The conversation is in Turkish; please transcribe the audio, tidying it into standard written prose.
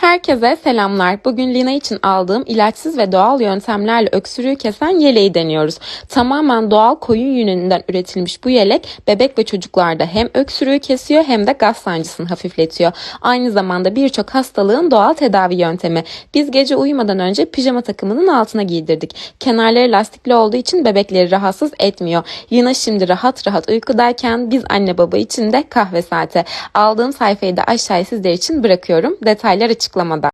Herkese selamlar. Bugün Lina için aldığım ilaçsız ve doğal yöntemlerle öksürüğü kesen yeleği deniyoruz. Tamamen doğal koyun yününden üretilmiş bu yelek bebek ve çocuklarda hem öksürüğü kesiyor hem de gaz sancısını hafifletiyor. Aynı zamanda birçok hastalığın doğal tedavi yöntemi. Biz gece uyumadan önce pijama takımının altına giydirdik. Kenarları lastikli olduğu için bebekleri rahatsız etmiyor. Lina şimdi rahat rahat uykudayken biz anne baba için de kahve saati. Aldığım sayfayı da aşağıya sizler için bırakıyorum. Detaylar açıklamada.